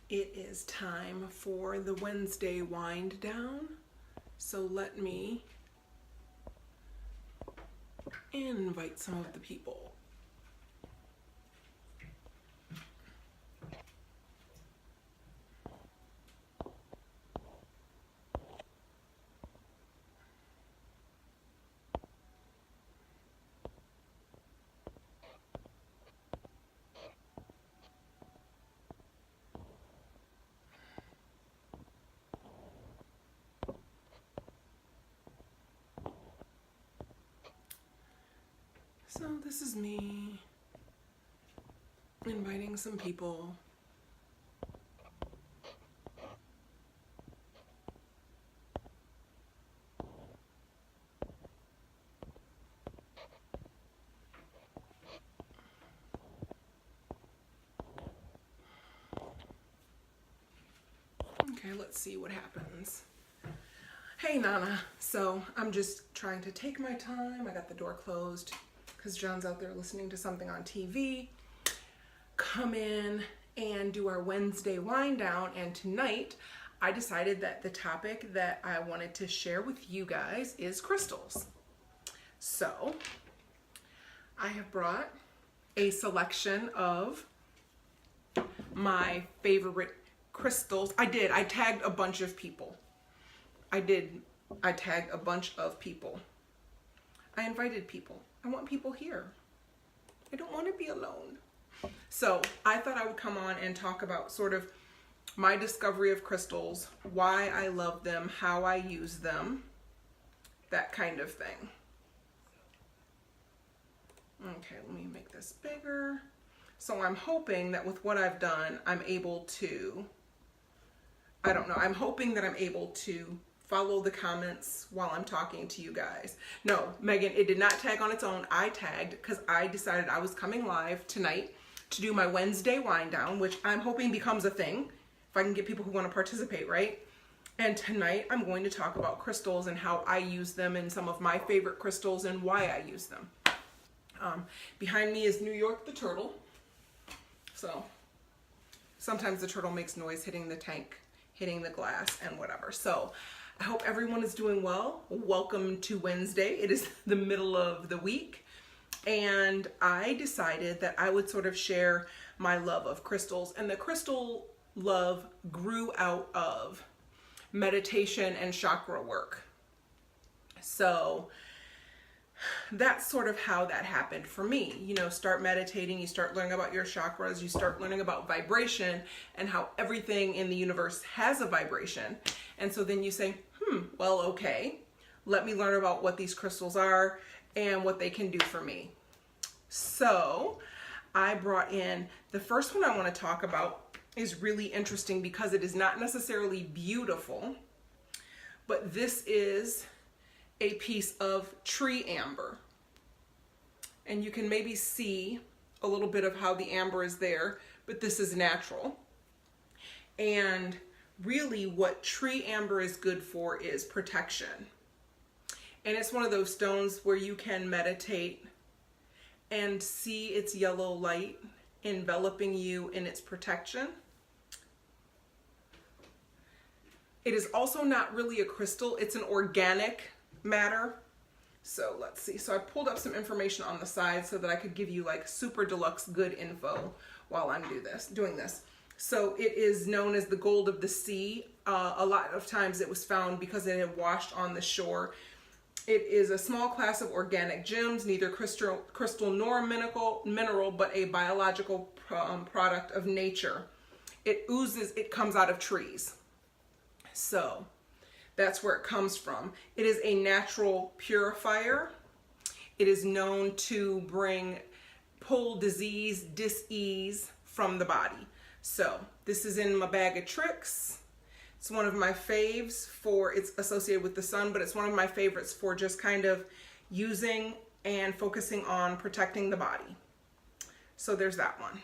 It is time for the Wednesday wind down. So let me invite some of the people. So this is me inviting some people. Okay, let's see what happens. Hey Nana, so I'm just trying to take my time. I got the door closed because John's out there listening to something on TV. Come in and do our Wednesday wind down, and tonight I decided that the topic that I wanted to share with you guys is crystals. So I have brought a selection of my favorite crystals. I tagged a bunch of people. I tagged a bunch of people. I invited people. I want people here. I don't want to be alone. So I thought I would come on and talk about sort of my discovery of crystals, why I love them, how I use them, that kind of thing. Okay, let me make this bigger. So I'm hoping that with what I've done, I'm able to, I'm hoping that I'm able to follow the comments while I'm talking to you guys. No, Megan, it did not tag on its own. I tagged because I decided I was coming live tonight to do my Wednesday wind down, which I'm hoping becomes a thing if I can get people who want to participate, right? And tonight I'm going to talk about crystals and how I use them and some of my favorite crystals and why I use them. Behind me is New York the turtle. So sometimes the turtle makes noise hitting the tank, hitting the glass and whatever. So I hope everyone is doing well. Welcome to Wednesday. It is the middle of the week. And I decided that I would sort of share my love of crystals. And the crystal love grew out of meditation and chakra work. So that's sort of how that happened for me. You know, start meditating, you start learning about your chakras, you start learning about vibration and how everything in the universe has a vibration. And so then you say, well, okay, let me learn about what these crystals are and what they can do for me. So I brought in, the first one I want to talk about is really interesting because it is not necessarily beautiful, but this is a piece of tree amber. And you can maybe see a little bit of how the amber is there, but this is natural. And really what tree amber is good for is protection. And it's one of those stones where you can meditate and see its yellow light enveloping you in its protection. It is also not really a crystal, it's an organic matter. So let's see. So I pulled up some information on the side so that I could give you like super deluxe good info while I'm doing this. So it is known as the gold of the sea. A lot of times it was found because it had washed on the shore. It is a small class of organic gems, neither crystal nor mineral, but a biological product of nature. It comes out of trees. So that's where it comes from. It is a natural purifier. It is known to pull disease, dis-ease from the body. So this is in my bag of tricks. It's one of my faves it's associated with the sun, but it's one of my favorites for just kind of using and focusing on protecting the body. So there's that one.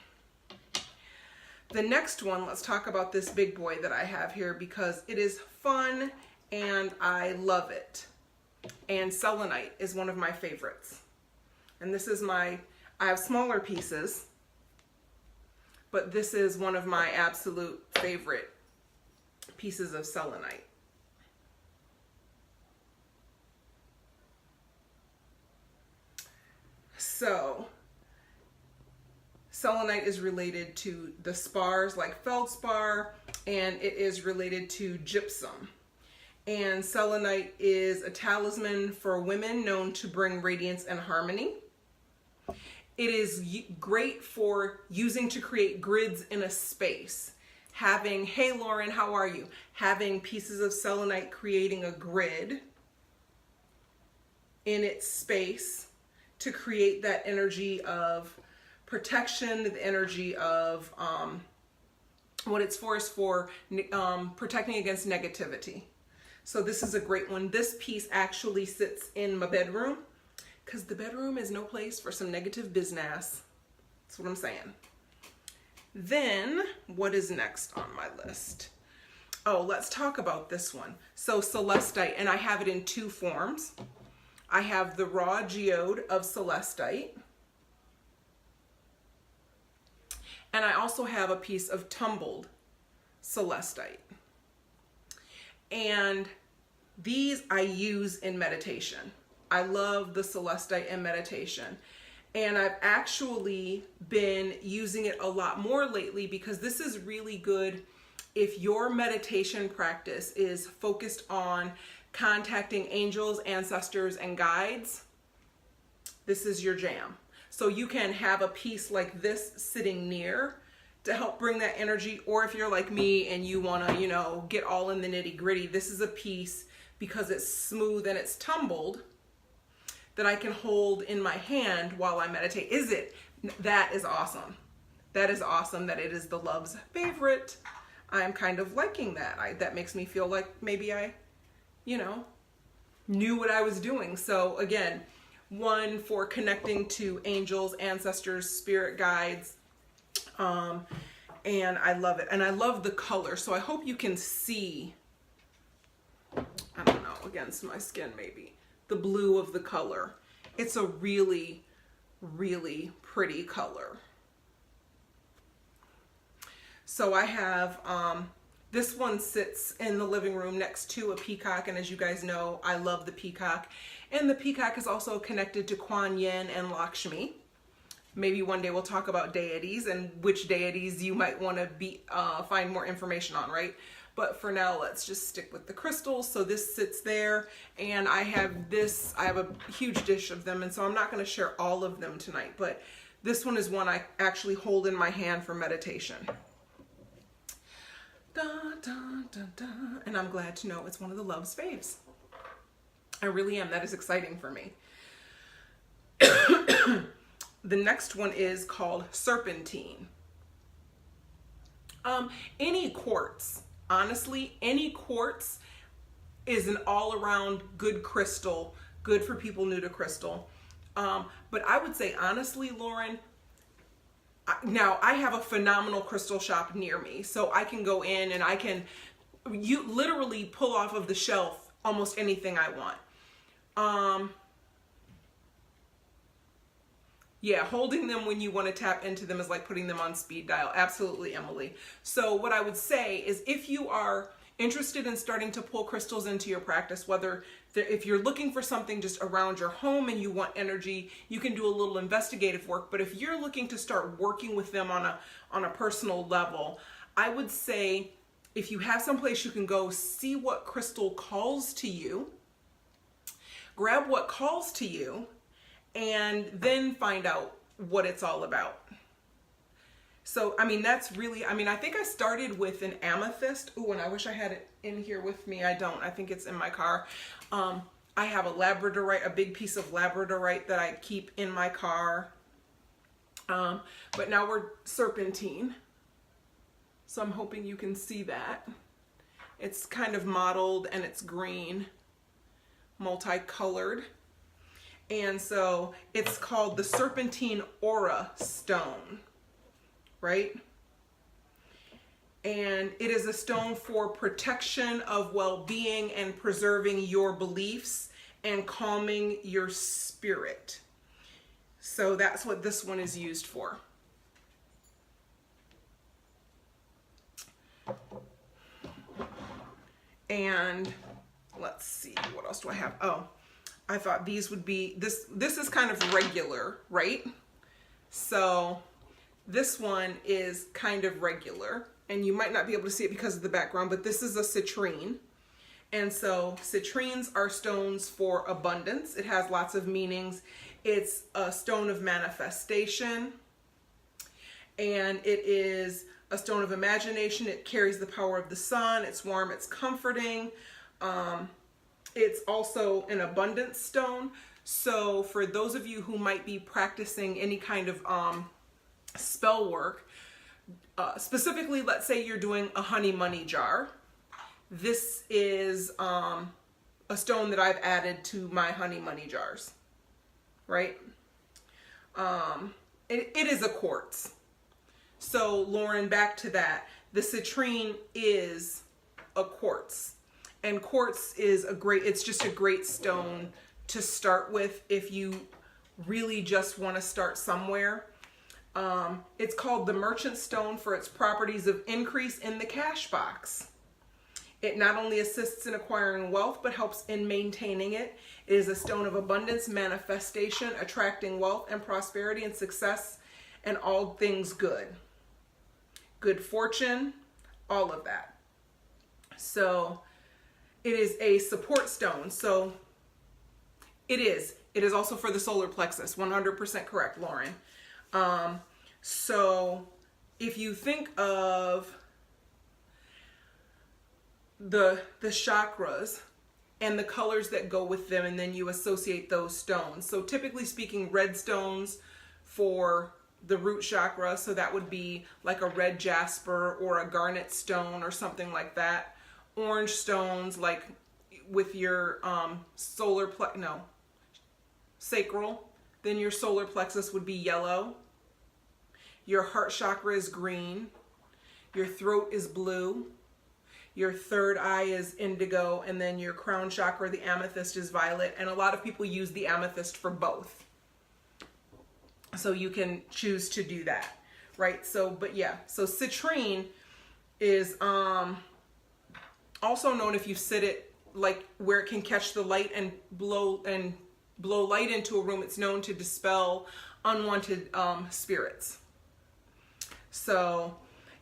The next one, let's talk about this big boy that I have here because it is fun and I love it. And selenite is one of my favorites. And this is I have smaller pieces. but this is one of my absolute favorite pieces of selenite. So selenite is related to the spars like feldspar, and it is related to gypsum. And selenite is a talisman for women known to bring radiance and harmony. It is great for using to create grids in a space. Having, hey Lauren, how are you? Having pieces of selenite creating a grid in its space to create that energy of protection, the energy of what it's for is for protecting against negativity. So this is a great one. This piece actually sits in my bedroom because the bedroom is no place for some negative business. That's what I'm saying. Then what is next on my list? Oh, let's talk about this one. So celestite, and I have it in two forms. I have the raw geode of celestite, and I also have a piece of tumbled celestite. And these I use in meditation. I love the celestite in meditation. And I've actually been using it a lot more lately because this is really good if your meditation practice is focused on contacting angels, ancestors, and guides. This is your jam. So you can have a piece like this sitting near to help bring that energy, or if you're like me and you want to, you know, get all in the nitty gritty, this is a piece because it's smooth and it's tumbled that I can hold in my hand while I meditate. That is awesome. That is awesome that it is the love's favorite. I'm kind of liking that. That makes me feel like maybe I, you know, knew what I was doing. So again, one for connecting to angels, ancestors, spirit guides, and I love it. And I love the color. So I hope you can see, I don't know, against my skin maybe, the blue of the color. It's a really, really pretty color. So I have, this one sits in the living room next to a peacock, and as you guys know, I love the peacock. And the peacock is also connected to Kuan Yin and Lakshmi. Maybe one day we'll talk about deities and which deities you might want to find more information on, right? But for now, let's just stick with the crystals. So this sits there, and I have a huge dish of them, and so I'm not going to share all of them tonight, but this one is one I actually hold in my hand for meditation. Da, da, da, da. And I'm glad to know it's one of the love's faves. I really am. That is exciting for me. The next one is called serpentine. Any quartz, honestly, any quartz is an all-around good crystal, good for people new to crystal. But I would say, honestly, Lauren, now I have a phenomenal crystal shop near me, so I can go in and you literally pull off of the shelf almost anything I want. Yeah, holding them when you want to tap into them is like putting them on speed dial. Absolutely, Emily. So what I would say is if you are interested in starting to pull crystals into your practice, if you're looking for something just around your home and you want energy, you can do a little investigative work. But if you're looking to start working with them on a personal level, I would say if you have someplace you can go, see what crystal calls to you, grab what calls to you, and then find out what it's all about. So, I mean, I think I started with an amethyst. Ooh, and I wish I had it in here with me. I don't. I think it's in my car. I have a labradorite, a big piece of labradorite that I keep in my car. But now we're serpentine. So I'm hoping you can see that. It's kind of mottled and it's green, multicolored. And so it's called the Serpentine Aura Stone, right? And it is a stone for protection of well-being and preserving your beliefs and calming your spirit. So that's what this one is used for. And let's see, what else do I have? Oh, I thought these would be, this is kind of regular, right? So this one is kind of regular, and you might not be able to see it because of the background, but this is a citrine. And so citrines are stones for abundance. It has lots of meanings. It's a stone of manifestation, and it is a stone of imagination. It carries the power of the sun. It's warm, it's comforting. It's also an abundance stone. So for those of you who might be practicing any kind of spell work, specifically, let's say you're doing a honey money jar. This is a stone that I've added to my honey money jars, right? It is a quartz. So Lauren, back to that, the citrine is a quartz. And quartz is it's just a great stone to start with if you really just want to start somewhere. It's called the merchant stone for its properties of increase in the cash box. It not only assists in acquiring wealth, but helps in maintaining it. It is a stone of abundance, manifestation, attracting wealth and prosperity and success and all things good. Good fortune, all of that. So it is a support stone. So it is also for the solar plexus, 100% correct, Lauren. So if you think of the chakras and the colors that go with them, and then you associate those stones. So typically speaking, red stones for the root chakra, so that would be like a red jasper or a garnet stone or something like that. Orange stones, like with your sacral, then your solar plexus would be yellow. Your heart chakra is green. Your throat is blue. Your third eye is indigo, and then your crown chakra, the amethyst, is violet. And a lot of people use the amethyst for both. So you can choose to do that, right? So, but yeah, so citrine is also known, if you sit it like where it can catch the light and blow light into a room, it's known to dispel unwanted spirits. So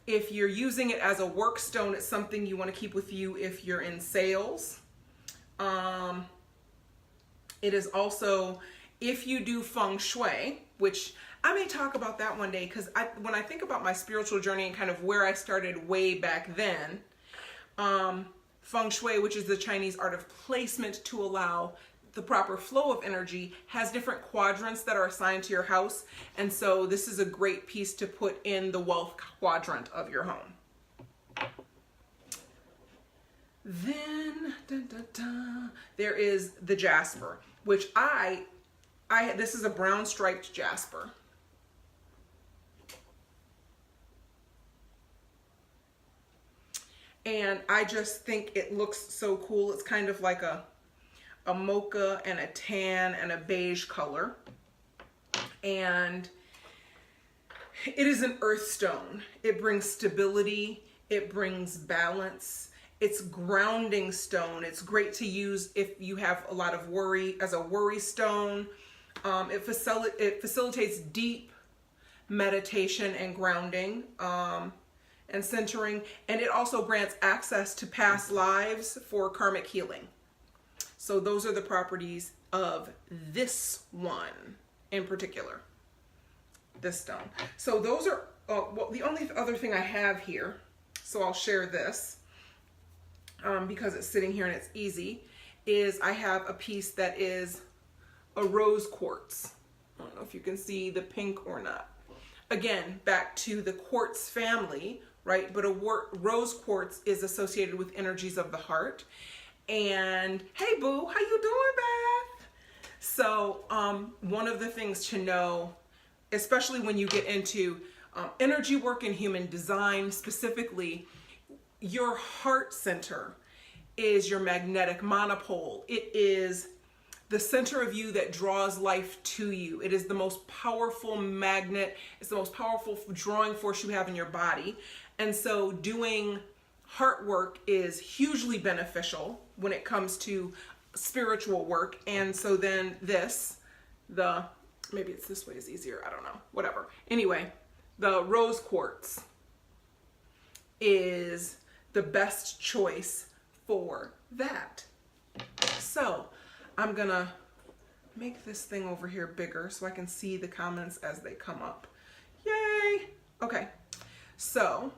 if you're using it as a work stone, it's something you want to keep with you if you're in sales. It is also, if you do feng shui, which I may talk about that one day, because when I think about my spiritual journey and kind of where I started way back then, feng shui, which is the Chinese art of placement to allow the proper flow of energy, has different quadrants that are assigned to your house. And so this is a great piece to put in the wealth quadrant of your home. Then there is the jasper, which this is a brown striped jasper. And I just think it looks so cool. It's kind of like a mocha and a tan and a beige color. And it is an earth stone. It brings stability. It brings balance. It's grounding stone. It's great to use if you have a lot of worry, as a worry stone. It facilitates deep meditation and grounding and centering. And it also grants access to past lives for karmic healing. So those are the properties of this one in particular, this stone. So those are, well, the only other thing I have here, so I'll share this because it's sitting here and it's easy, is I have a piece that is a rose quartz. I don't know if you can see the pink or not. Again, back to the quartz family, right? But a rose quartz is associated with energies of the heart. And hey boo, how you doing, Beth? So one of the things to know, especially when you get into energy work and human design specifically, your heart center is your magnetic monopole. It is the center of you that draws life to you. It is the most powerful magnet. It's the most powerful drawing force you have in your body. And so doing heart work is hugely beneficial when it comes to spiritual work. And so then maybe it's this way is easier, I don't know, whatever. Anyway, the rose quartz is the best choice for that. So I'm gonna make this thing over here bigger so I can see the comments as they come up. Yay! Okay, so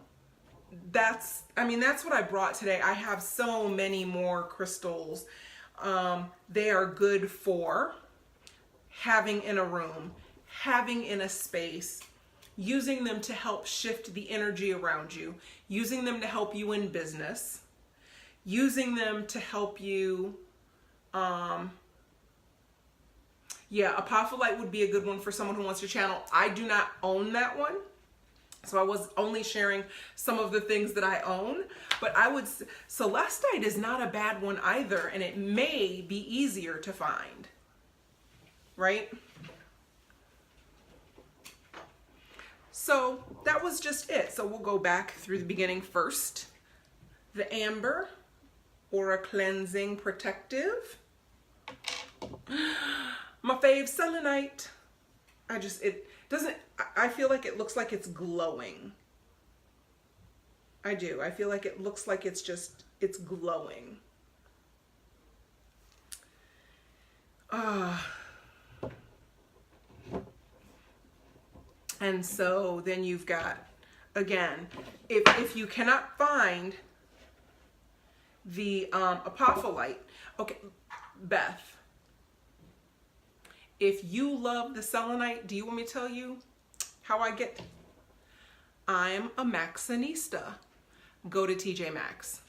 that's what I brought today. I have so many more crystals. They are good for having in a room, having in a space, using them to help shift the energy around you, using them to help you in business, using them to help you, apophyllite would be a good one for someone who wants to channel. I do not own that one, so I was only sharing some of the things that I own, but celestite is not a bad one either, and it may be easier to find, right? So that was just it. So we'll go back through the beginning first. The amber, Aura Cleansing Protective. My fave, selenite. I feel like it looks like it's glowing. I do. I feel like it looks like it's glowing. And so then you've got, again, if you cannot find the apophyllite, okay, Beth, if you love the selenite, do you want me to tell you how I get? I'm a Maxxinista. Go to TJ Maxx.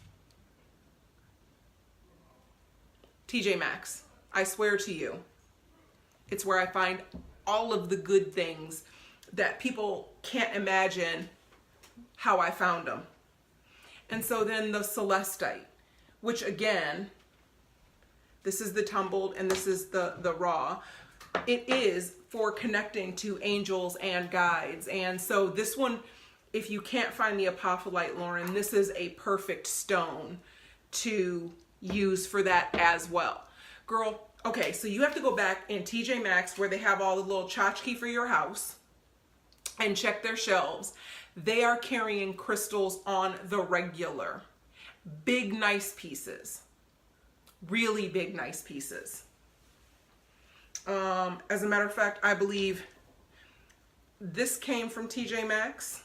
TJ Maxx, I swear to you, it's where I find all of the good things that people can't imagine how I found them. And so then the celestite, which again, this is the tumbled and this is the raw. It is for connecting to angels and guides. And so this one, if you can't find the apophyllite, Lauren, this is a perfect stone to use for that as well. Girl, okay, so you have to go back in TJ Maxx where they have all the little tchotchke for your house and check their shelves. They are carrying crystals on the regular. Big, nice pieces. Really big, nice pieces. As a matter of fact, I believe this came from TJ Maxx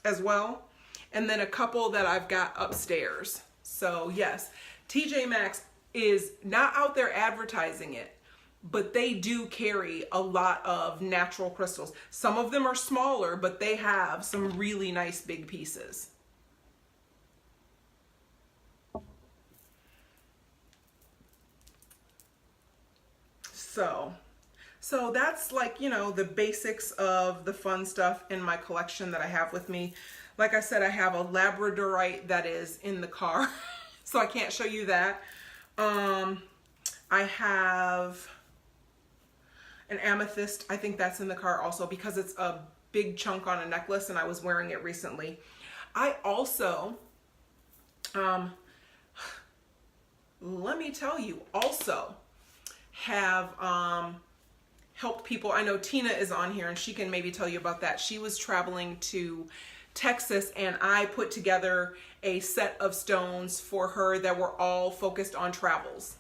as well. And then a couple that I've got upstairs. So yes, TJ Maxx is not out there advertising it, but they do carry a lot of natural crystals. Some of them are smaller, but they have some really nice big pieces. So that's like, you know, the basics of the fun stuff in my collection that I have with me. Like I said, I have a labradorite that is in the car, so I can't show you that. I have an amethyst. I think that's in the car also because it's a big chunk on a necklace and I was wearing it recently. I also, let me tell you, also have helped people. I know Tina is on here and she can maybe tell you about that. She was traveling to Texas and I put together a set of stones for her that were all focused on travels.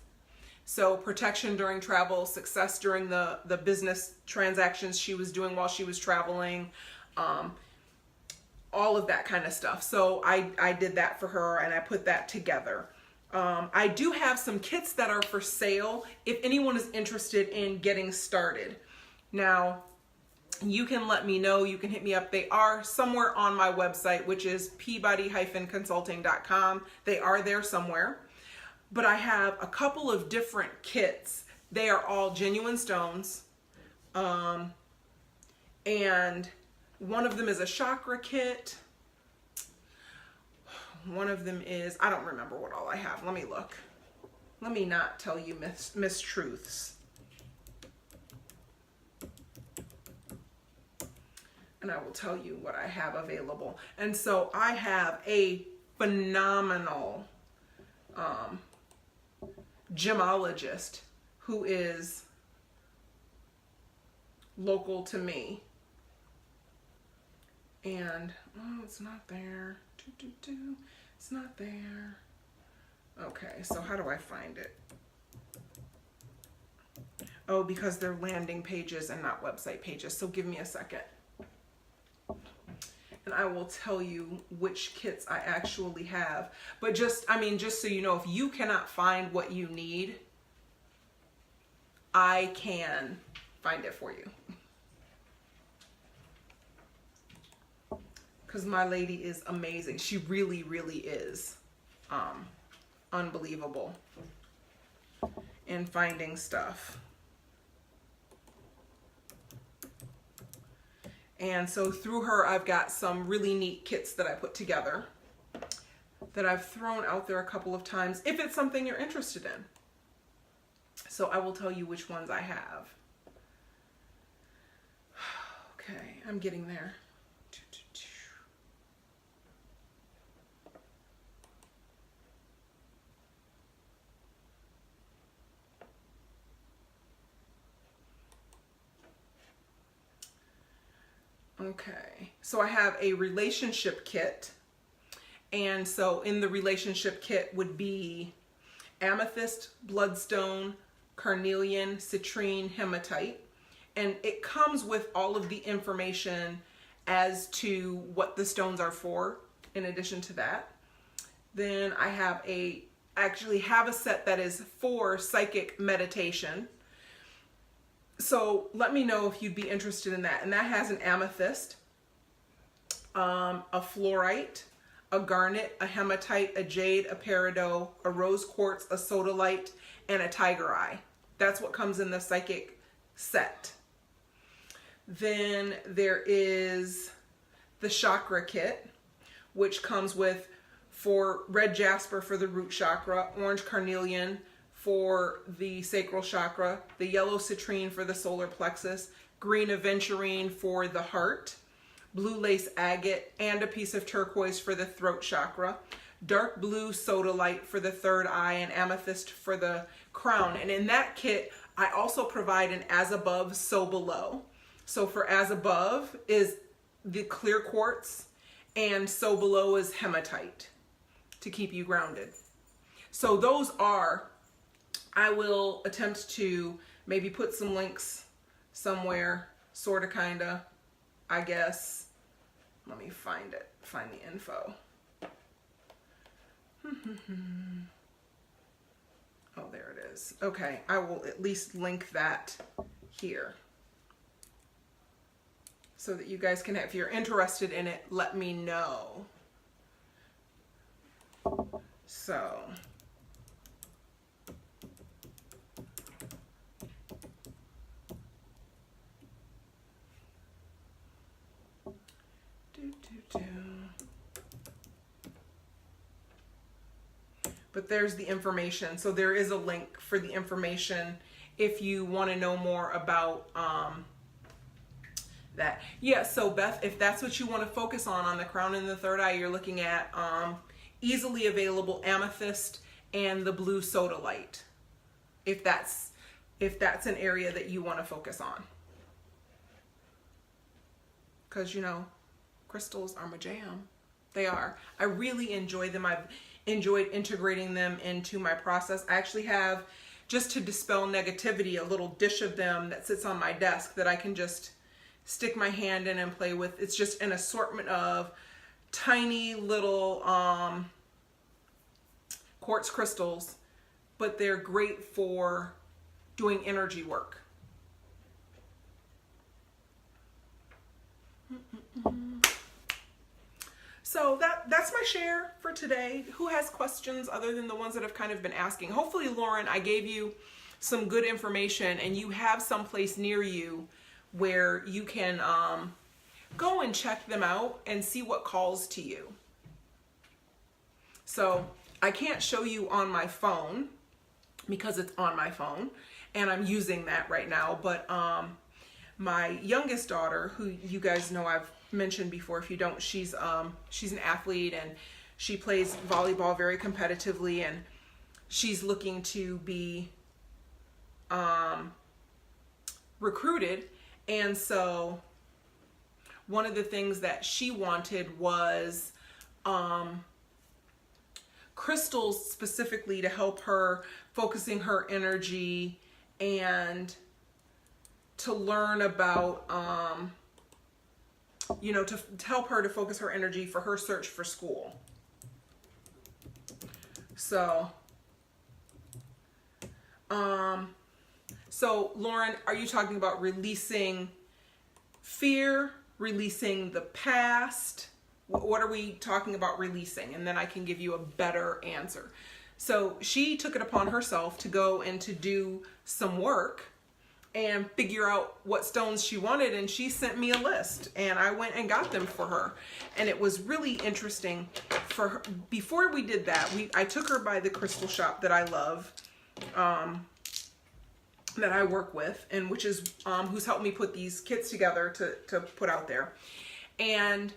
So protection during travel, success during the business transactions she was doing while she was traveling, all of that kind of stuff. So I did that for her and I put that together. I do have some kits that are for sale if anyone is interested in getting started. Now, you can let me know, you can hit me up. They are somewhere on my website, which is peabody-consulting.com. They are there somewhere. But I have a couple of different kits. They are all genuine stones. And one of them is a chakra kit. One of them is, I don't remember what all I have. Let me look. Let me not tell you mistruths. And I will tell you what I have available. And so I have a phenomenal gemologist who is local to me. And, oh, it's not there. It's not there. Okay, so how do I find it? Oh, because they're landing pages and not website pages. So give me a second. And I will tell you which kits I actually have. But just so you know, if you cannot find what you need, I can find it for you. Because my lady is amazing. She really, really is unbelievable in finding stuff. And so through her, I've got some really neat kits that I put together that I've thrown out there a couple of times, if it's something you're interested in. So I will tell you which ones I have. Okay, I'm getting there. Okay, so I have a relationship kit, and so in the relationship kit would be amethyst, bloodstone, carnelian, citrine, hematite, and it comes with all of the information as to what the stones are for in addition to that. Then I actually have a set that is for psychic meditation. So let me know if you'd be interested in that. And that has an amethyst, a fluorite, a garnet, a hematite, a jade, a peridot, a rose quartz, a sodalite, and a tiger eye. That's what comes in the psychic set. Then there is the chakra kit, which comes with for red jasper for the root chakra, orange carnelian for the sacral chakra, the yellow citrine for the solar plexus, green aventurine for the heart, blue lace agate, and a piece of turquoise for the throat chakra, dark blue sodalite for the third eye, and amethyst for the crown. And in that kit, I also provide an as above, so below. So for as above is the clear quartz, and so below is hematite to keep you grounded. So those are, I will attempt to maybe put some links somewhere, sorta, kinda, I guess. Let me find it, find the info. Oh, there it is. Okay, I will at least link that here so that you guys can, if you're interested in it, let me know. So, but there's the information. So there is a link for the information if you want to know more about that. Yeah, so Beth, if that's what you want to focus on the crown and the third eye, you're looking at easily available amethyst and the blue sodalite, if that's an area that you want to focus on. Because, you know, crystals are my jam. They are. I really enjoy them. I've enjoyed integrating them into my process. I actually have, just to dispel negativity, a little dish of them that sits on my desk that I can just stick my hand in and play with. It's just an assortment of tiny little quartz crystals, but they're great for doing energy work. So that's my share for today. Who has questions other than the ones that I've kind of been asking? Hopefully, Lauren, I gave you some good information and you have some place near you where you can go and check them out and see what calls to you. So I can't show you on my phone because it's on my phone and I'm using that right now, but my youngest daughter, who you guys know I've mentioned before, if you don't, she's an athlete and She plays volleyball very competitively, and she's looking to be recruited. And so one of the things that she wanted was crystals specifically to help her focusing her energy and to learn about, to help her to focus her energy for her search for school. So, Lauren, are you talking about releasing fear, releasing the past? What are we talking about releasing? And then I can give you a better answer. So she took it upon herself to go and to do some work and figure out what stones she wanted, and she sent me a list, and I went and got them for her. And it was really interesting for her. Before we did that, I took her by the crystal shop that I love, that I work with, and which is who's helped me put these kits together to put out there. And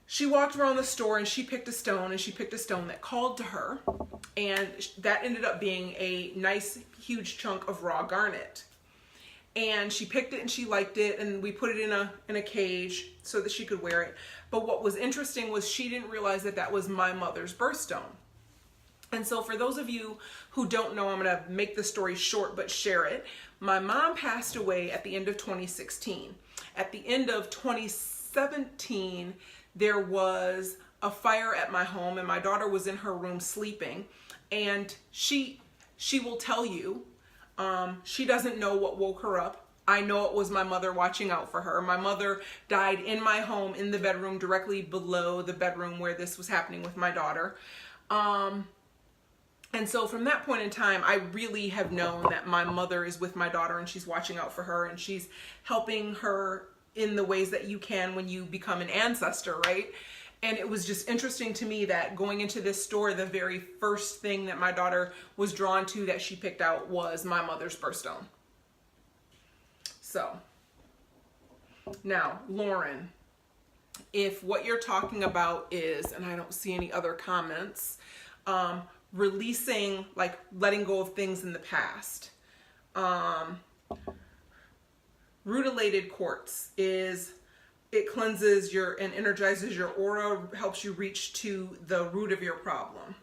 she walked around the store and she picked a stone, and she picked a stone that called to her, and that ended up being a nice huge chunk of raw garnet. And she picked it and she liked it, and we put it in a cage so that she could wear it. But what was interesting was she didn't realize that that was my mother's birthstone. And so for those of you who don't know, I'm going to make the story short but share it. My mom passed away at the end of 2016. At the end of 2017, there was a fire at my home, and my daughter was in her room sleeping. And she will tell you, she doesn't know what woke her up. I know it was my mother watching out for her. My mother died in my home in the bedroom directly below the bedroom where this was happening with my daughter. And so from that point in time, I really have known that my mother is with my daughter, and she's watching out for her, and she's helping her in the ways that you can when you become an ancestor, right? And it was just interesting to me that going into this store, the very first thing that my daughter was drawn to that she picked out was my mother's birthstone. So now, Lauren, if what you're talking about is, and I don't see any other comments, releasing, like letting go of things in the past, rutilated quartz it cleanses and energizes your aura, helps you reach to the root of your problem.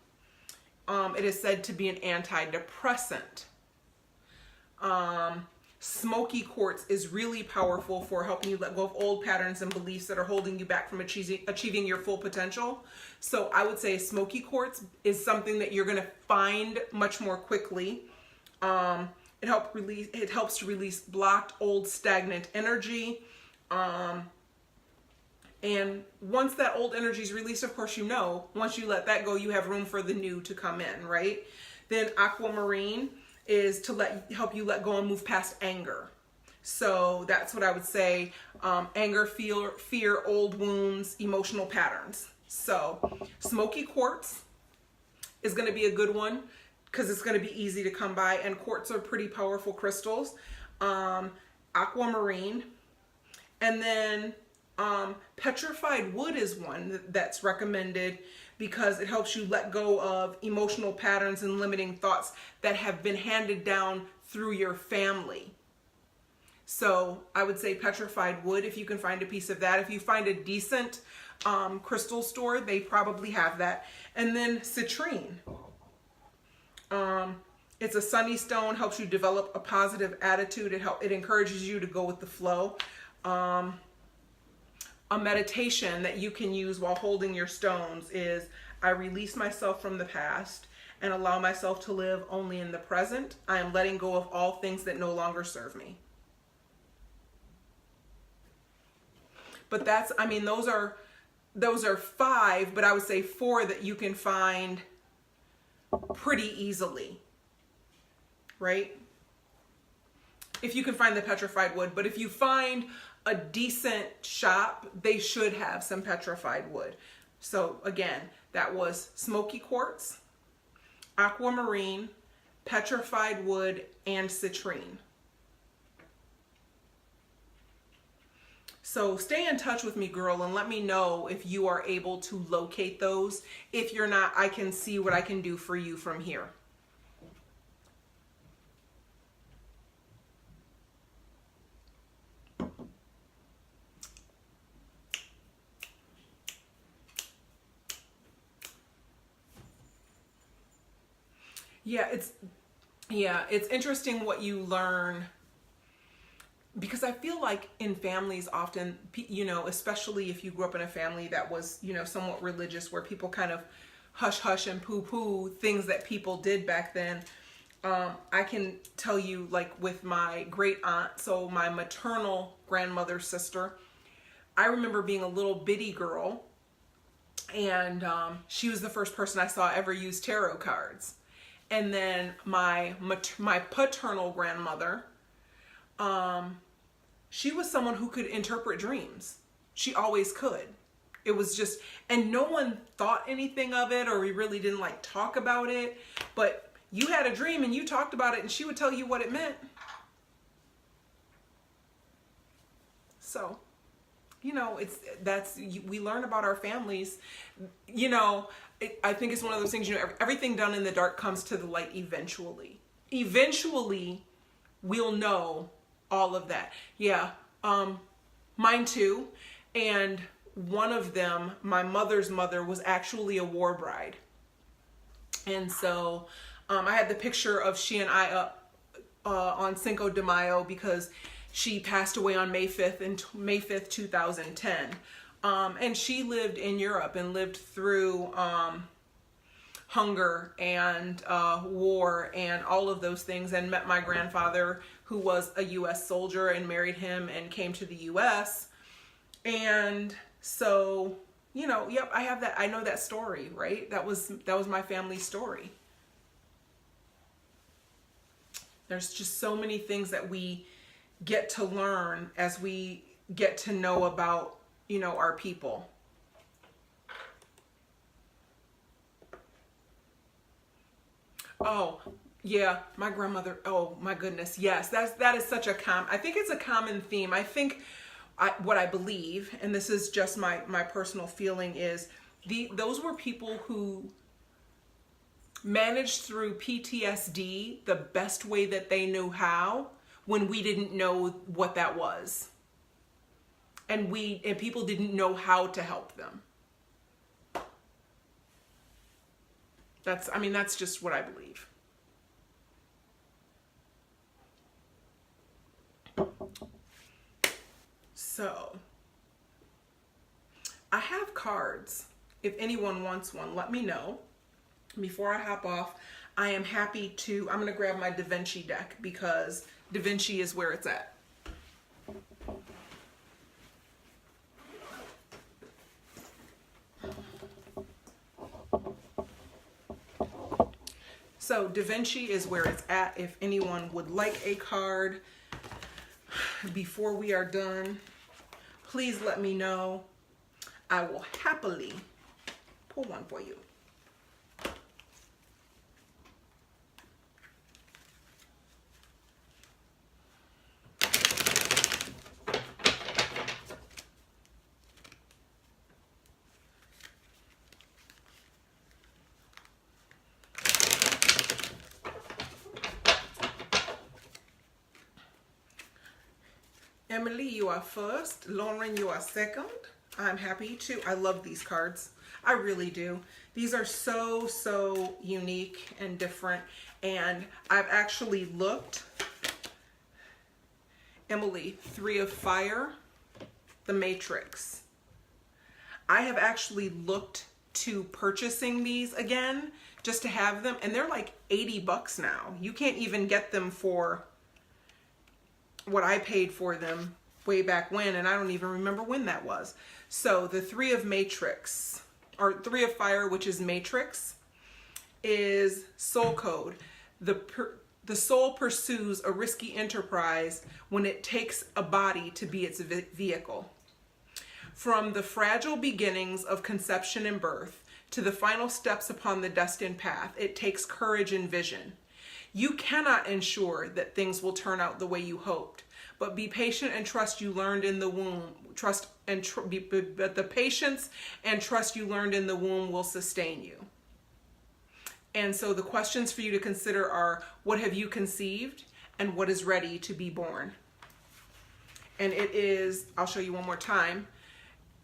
It is said to be an antidepressant. Smoky quartz is really powerful for helping you let go of old patterns and beliefs that are holding you back from achieving your full potential. So I would say smoky quartz is something that you're going to find much more quickly. It helps to release blocked, old, stagnant energy. And once that old energy is released, of course, once you let that go, you have room for the new to come in, right? Then aquamarine is to help you let go and move past anger. So that's what I would say. Anger, fear, old wounds, emotional patterns. So smoky quartz is going to be a good one because it's going to be easy to come by, and quartz are pretty powerful crystals. Aquamarine, and then petrified wood is one that's recommended because it helps you let go of emotional patterns and limiting thoughts that have been handed down through your family. So I would say petrified wood, if you can find a piece of that. If you find a decent crystal store, they probably have that. And then citrine. It's a sunny stone, helps you develop a positive attitude. It encourages you to go with the flow. A meditation that you can use while holding your stones is, I release myself from the past and allow myself to live only in the present. I am letting go of all things that no longer serve me. But those are 5, but I would say 4 that you can find pretty easily, right? If you can find the petrified wood. But if you find a decent shop, they should have some petrified wood. So again, that was smoky quartz, aquamarine, petrified wood, and citrine. So stay in touch with me, girl, and let me know if you are able to locate those. If you're not, I can see what I can do for you from here. It's interesting what you learn, because I feel like in families often, especially if you grew up in a family that was, somewhat religious, where people kind of hush hush and poo poo things that people did back then. I can tell you, like with my great aunt, so my maternal grandmother's sister, I remember being a little bitty girl, and she was the first person I saw ever use tarot cards. And then my paternal grandmother, she was someone who could interpret dreams. She always could. It was just, and no one thought anything of it, or we really didn't like talk about it, but you had a dream and you talked about it and she would tell you what it meant. So, we learn about our families, I think it's one of those things, everything done in the dark comes to the light eventually. Eventually, we'll know all of that. Yeah, mine too. And one of them, my mother's mother, was actually a war bride. And so I had the picture of she and I up on Cinco de Mayo, because she passed away on May 5th, 2010. And she lived in Europe and lived through hunger and war and all of those things, and met my grandfather, who was a U.S. soldier, and married him and came to the U.S. And so, I have that. I know that story, right? That was my family's story. There's just so many things that we get to learn as we get to know about our people. Oh, yeah, my grandmother. Oh my goodness. Yes, that is such a I think it's a common theme. I think what I believe, and this is just my personal feeling, is those were people who managed through PTSD the best way that they knew how, when we didn't know what that was. And people didn't know how to help them. That's just what I believe. So, I have cards. If anyone wants one, let me know. Before I hop off, I'm going to grab my Da Vinci deck, because Da Vinci is where it's at. So Da Vinci is where it's at. If anyone would like a card before we are done, please let me know. I will happily pull one for you. Emily, you are first. Lauren, you are second. I'm happy to. I love these cards. I really do. These are so unique and different. And I've actually looked. Emily, Three of Fire, The Matrix. I have actually looked to purchasing these again, just to have them. And they're like $80 now. You can't even get them for what I paid for them way back when, and I don't even remember when that was. So the Three of Fire, which is Matrix, is soul code. The soul pursues a risky enterprise when it takes a body to be its vehicle. From the fragile beginnings of conception and birth to the final steps upon the destined path, it takes courage and vision. You cannot ensure that things will turn out the way you hoped, but be patient and trust you learned in the womb. But the patience and trust you learned in the womb will sustain you. And so the questions for you to consider are, what have you conceived and what is ready to be born? And it is, I'll show you one more time,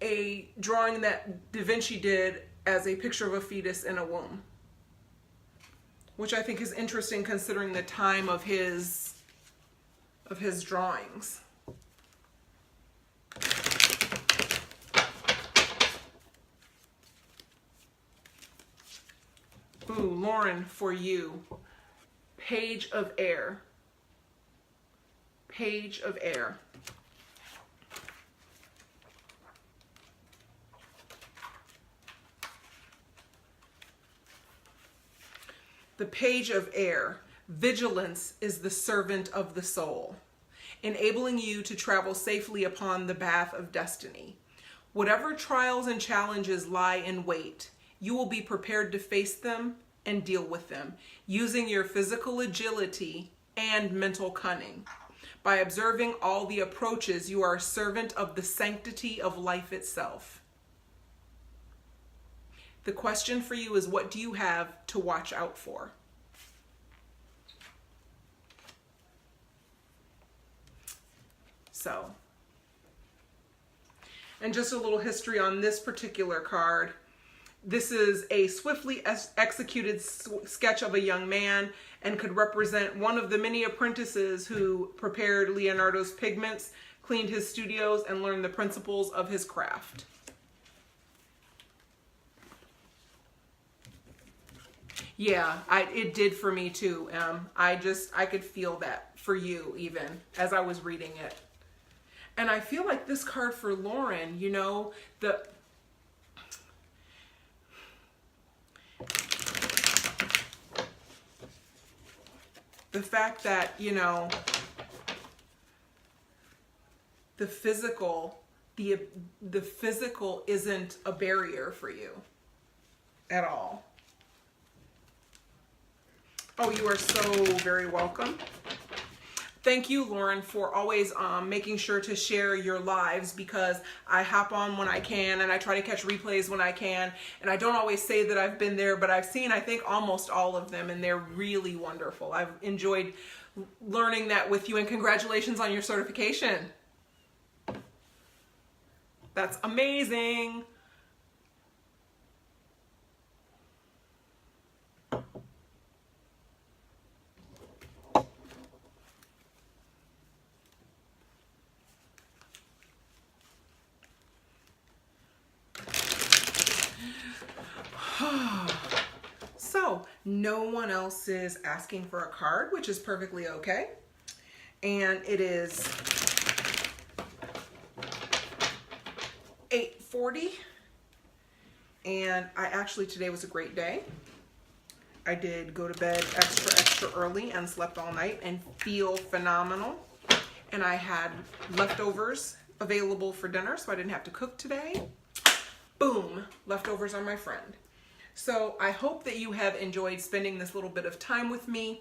a drawing that Da Vinci did as a picture of a fetus in a womb, which I think is interesting considering the time of his drawings. Ooh, Lauren, for you, Page of Air. Page of Air. The Page of Air. Vigilance is the servant of the soul, enabling you to travel safely upon the path of destiny. Whatever trials and challenges lie in wait, you will be prepared to face them and deal with them, using your physical agility and mental cunning. By observing all the approaches, you are a servant of the sanctity of life itself. The question for you is, what do you have to watch out for? So, and just a little history on this particular card. This is a swiftly executed sketch of a young man and could represent one of the many apprentices who prepared Leonardo's pigments, cleaned his studios, and learned the principles of his craft. Yeah, it did for me too. I could feel that for you even as I was reading it. And I feel like this card for Lauren, you know, the fact that, you know, the physical isn't a barrier for you at all. Oh, you are so very welcome. Thank you, Lauren, for always making sure to share your lives, because I hop on when I can and I try to catch replays when I can. And I don't always say that I've been there, but I've seen, I think, almost all of them, and they're really wonderful. I've enjoyed learning that with you, and congratulations on your certification. That's amazing. So no one else is asking for a card, which is perfectly okay. And it is 8:40. And today was a great day. I did go to bed extra early and slept all night and feel phenomenal. And I had leftovers available for dinner, so I didn't have to cook today. Boom, leftovers are my friend. So I hope that you have enjoyed spending this little bit of time with me.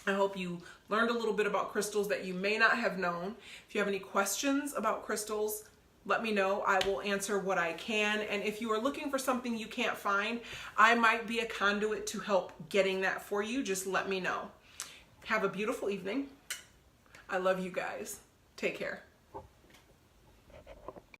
I hope you learned a little bit about crystals that you may not have known. If you have any questions about crystals, let me know. I will answer what I can. And if you are looking for something you can't find, I might be a conduit to help getting that for you. Just let me know. Have a beautiful evening. I love you guys. Take care.